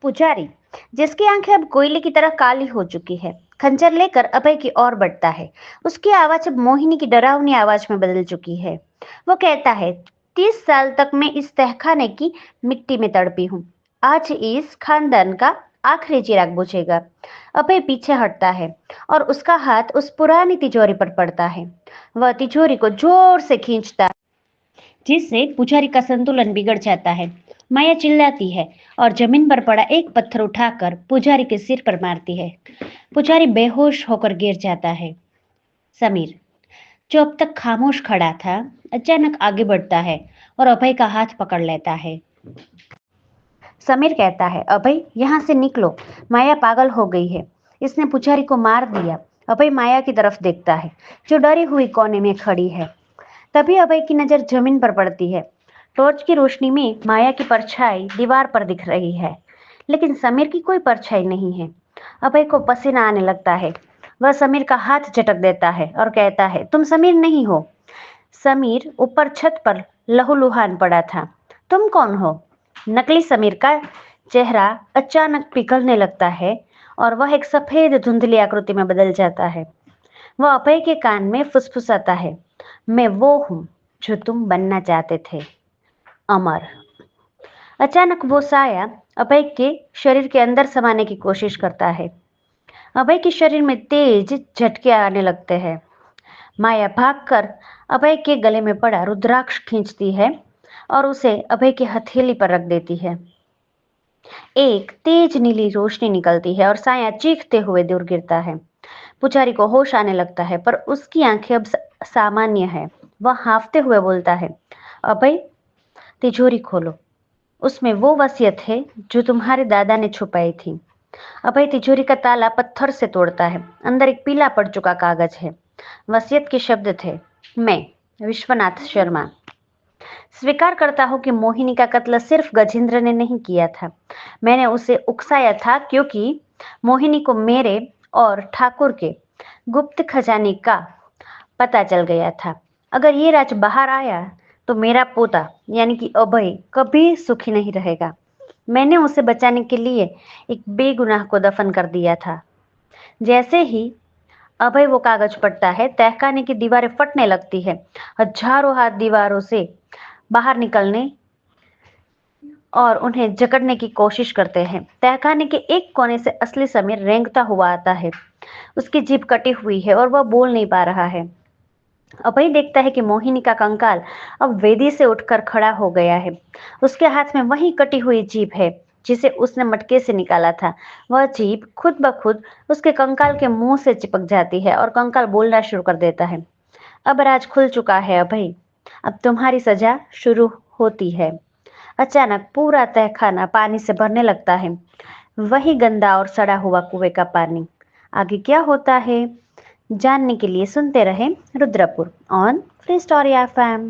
पुजारी, जिसकी आंखें अब कोयले की तरह काली हो चुकी है, खंजर लेकर अभय की ओर बढ़ता है। उसकी आवाज अब मोहिनी की डरावनी आवाज में बदल चुकी है। वो कहता है, 30 साल तक मैं इस तहखाने की मिट्टी में तड़पी हूँ। आज इस खानदान का आखिरी चिराग बुझेगा। अभय पीछे हटता है और उसका हाथ उस पुरानी तिजोरी पर पड़ता है। वह तिजोरी को जोर से खींचता है, जिससे पुजारी का संतुलन बिगड़ जाता है। माया चिल्लाती है और जमीन पर पड़ा एक पत्थर उठाकर पुजारी के सिर पर मारती है। पुजारी बेहोश होकर गिर जाता है। समीर, जो अब तक खामोश खड़ा था, अचानक आगे बढ़ता है और अभय का हाथ पकड़ लेता है। समीर कहता है, अभय यहाँ से निकलो, माया पागल हो गई है, इसने पुजारी को मार दिया। अभय माया की तरफ देखता है, जो डरी हुई कोने में खड़ी है। तभी अभय की नजर जमीन पर पड़ती है। टॉर्च की रोशनी में माया की परछाई दीवार पर दिख रही है, लेकिन समीर की कोई परछाई नहीं है। अभय को पसीना आने लगता है। वह समीर का हाथ झटक देता है और कहता है, तुम समीर नहीं हो। समीर ऊपर छत पर लहूलुहान पड़ा था। तुम कौन हो? नकली समीर का चेहरा अचानक पिघलने लगता है और वह एक सफेद धुंधली आकृति में बदल जाता है। वह अभय के कान में फुसफुसाता है, मैं वो हूं जो तुम बनना चाहते थे, अमर। अचानक वो साया अभय के शरीर के अंदर समाने की कोशिश करता है। अभय के शरीर में तेज झटके आने लगते हैं। माया भागकर अभय के गले में पड़ा रुद्राक्ष खींचती है और उसे अभय की हथेली पर रख देती है। एक तेज नीली रोशनी निकलती है और साया चीखते हुए दूर गिरता है। पुजारी को होश आने लगता है, पर उसकी आंखें अब सामान्य है। वह हांफते हुए बोलता है, अभय, तिजोरी खोलो, उसमें वो वसीयत है जो तुम्हारे दादा ने छुपाई थी। अभय तिजोरी का ताला पत्थर से तोड़ता है। अंदर एक पीला पड़ चुका कागज है। वसीयत के शब्द थे, मैं विश्वनाथ शर्मा स्वीकार करता हूं कि मोहिनी का कत्ल सिर्फ गजेंद्र ने नहीं किया था। मैंने उसे उकसाया था, क्योंकि मोहिनी को मेरे और ठाकुर के गुप्त खजाने का पता चल गया था। अगर ये राज बाहर आया तो मेरा पोता यानी कि अभय कभी सुखी नहीं रहेगा। मैंने उसे बचाने के लिए एक बेगुनाह को दफन कर दिया था। जैसे ही अभय वो कागज पढ़ता है, तहखाने की दीवारें फटने लगती है। हजारों हाथ दीवारों से बाहर निकलने और उन्हें जकड़ने की कोशिश करते हैं। तहखाने के एक कोने से असली समीर रेंगता हुआ आता है। उसकी जीभ कटी हुई है और वह बोल नहीं पा रहा है। अभय देखता है कि मोहिनी का कंकाल अब वेदी से उठकर खड़ा हो गया है। उसके हाथ में वही कटी हुई जीभ है जिसे उसने मटके से निकाला था। वह जीभ खुद ब खुद उसके कंकाल के मुंह से चिपक जाती है और कंकाल बोलना शुरू कर देता है। अब राज खुल चुका है अभय, अब तुम्हारी सजा शुरू होती है। अचानक पूरा तहखाना पानी से भरने लगता है, वही गंदा और सड़ा हुआ कुएं का पानी। आगे क्या होता है जानने के लिए सुनते रहें Rudrapur on free story FM.